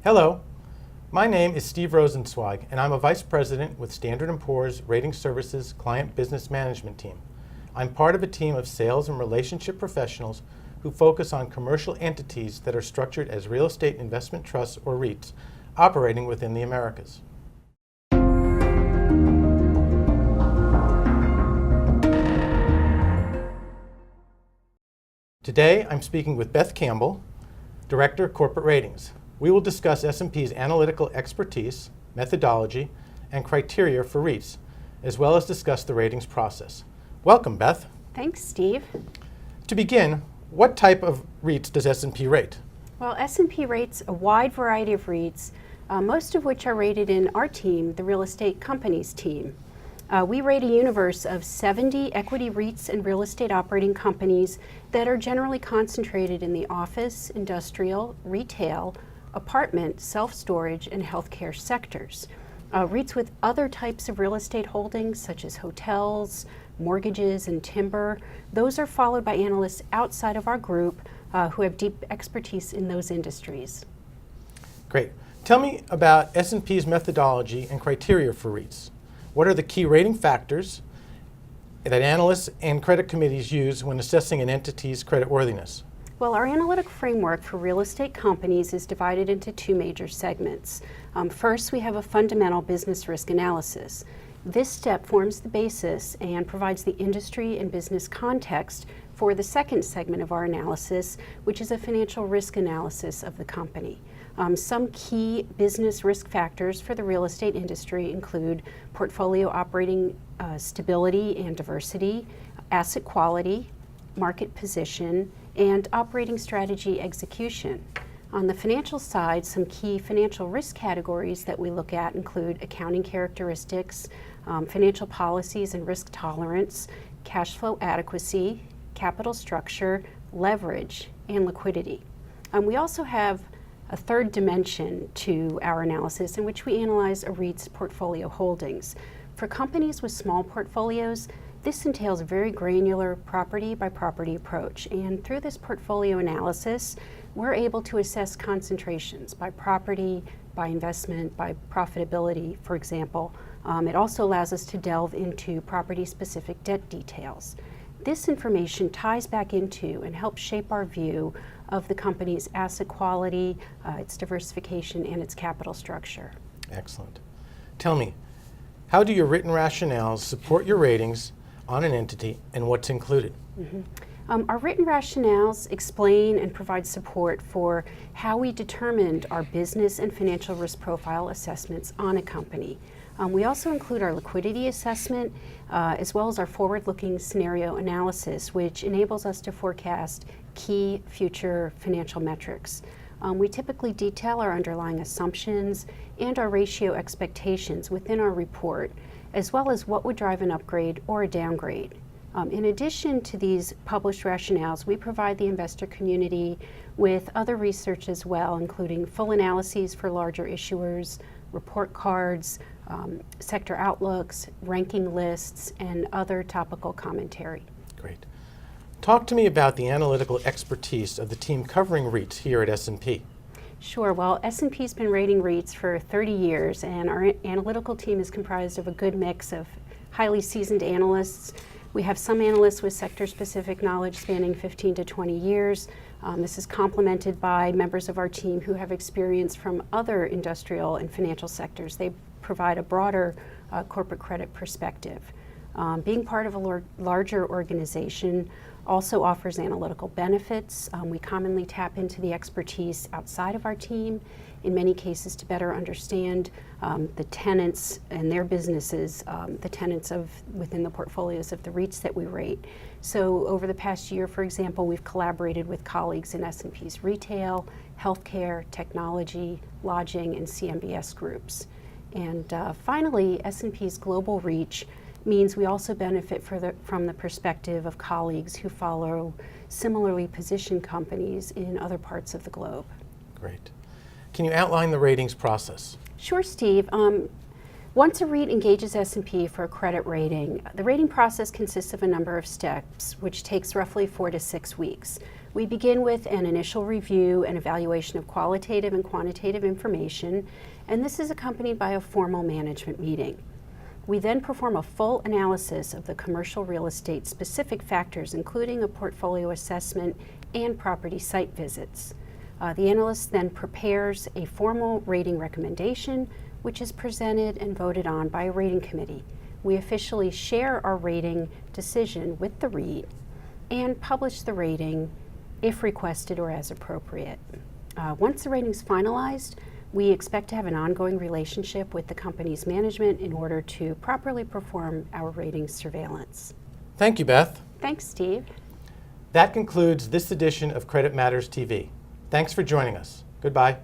Hello, my name is Steve Rosenzweig, and I'm a Vice President with Standard & Poor's Rating Services Client Business Management Team. I'm part of a team of sales and relationship professionals who focus on commercial entities that are structured as real estate investment trusts or REITs, operating within the Americas. Today, I'm speaking with Beth Campbell, Director of Corporate Ratings. We will discuss S&P's analytical expertise, methodology, and criteria for REITs, as well as discuss the ratings process. Welcome, Beth. Thanks, Steve. To begin, what type of REITs does S&P rate? Well, S&P rates a wide variety of REITs, most of which are rated in our team, the real estate companies team. We rate a universe of 70 equity REITs and real estate operating companies that are generally concentrated in the office, industrial, retail, apartment, self-storage, and healthcare sectors. REITs with other types of real estate holdings, such as hotels, mortgages, and timber, those are followed by analysts outside of our group who have deep expertise in those industries. Great. Tell me about S&P's methodology and criteria for REITs. What are the key rating factors that analysts and credit committees use when assessing an entity's creditworthiness? Well, our analytic framework for real estate companies is divided into two major segments. First, we have a fundamental business risk analysis. This step forms the basis and provides the industry and business context for the second segment of our analysis, which is a financial risk analysis of the company. Some key business risk factors for the real estate industry include portfolio operating stability and diversity, asset quality, market position, and operating strategy execution. On the financial side, some key financial risk categories that we look at include accounting characteristics, financial policies and risk tolerance, cash flow adequacy, capital structure, leverage, and liquidity. We also have a third dimension to our analysis in which we analyze a REIT's portfolio holdings. For companies with small portfolios, this entails a very granular property-by-property approach, and through this portfolio analysis, we're able to assess concentrations by property, by investment, by profitability, for example. It also allows us to delve into property-specific debt details. This information ties back into and helps shape our view of the company's asset quality, its diversification, and its capital structure. Excellent. Tell me, how do your written rationales support your ratings on an entity and what's included? Our written rationales explain and provide support for how we determined our business and financial risk profile assessments on a company. We also include our liquidity assessment as well as our forward-looking scenario analysis, which enables us to forecast key future financial metrics. We typically detail our underlying assumptions and our ratio expectations within our report, as well as what would drive an upgrade or a downgrade. In addition to these published rationales, we provide the investor community with other research as well, including full analyses for larger issuers, report cards, sector outlooks, ranking lists, and other topical commentary. Great. Talk to me about the analytical expertise of the team covering REITs here at S&P. Sure. Well, S&P's been rating REITs for 30 years, and our analytical team is comprised of a good mix of highly seasoned analysts. We have some analysts with sector-specific knowledge spanning 15 to 20 years. This is complemented by members of our team who have experience from other industrial and financial sectors. They provide a broader corporate credit perspective. Being part of a larger organization also offers analytical benefits. We commonly tap into the expertise outside of our team, in many cases to better understand the tenants and their businesses, the tenants within the portfolios of the REITs that we rate. So over the past year, for example, we've collaborated with colleagues in S&P's retail, healthcare, technology, lodging, and CMBS groups. And finally, S&P's global reach means we also benefit from the perspective of colleagues who follow similarly positioned companies in other parts of the globe. Great. Can you outline the ratings process? Sure, Steve. Once a REIT engages S&P for a credit rating, the rating process consists of a number of steps, which takes roughly 4 to 6 weeks. We begin with an initial review and evaluation of qualitative and quantitative information, and this is accompanied by a formal management meeting. We then perform a full analysis of the commercial real estate specific factors, including a portfolio assessment and property site visits. The analyst then prepares a formal rating recommendation, which is presented and voted on by a rating committee. We officially share our rating decision with the REIT and publish the rating if requested or as appropriate. Once the rating is finalized, we expect to have an ongoing relationship with the company's management in order to properly perform our rating surveillance. Thank you, Beth. Thanks, Steve. That concludes this edition of Credit Matters TV. Thanks for joining us. Goodbye.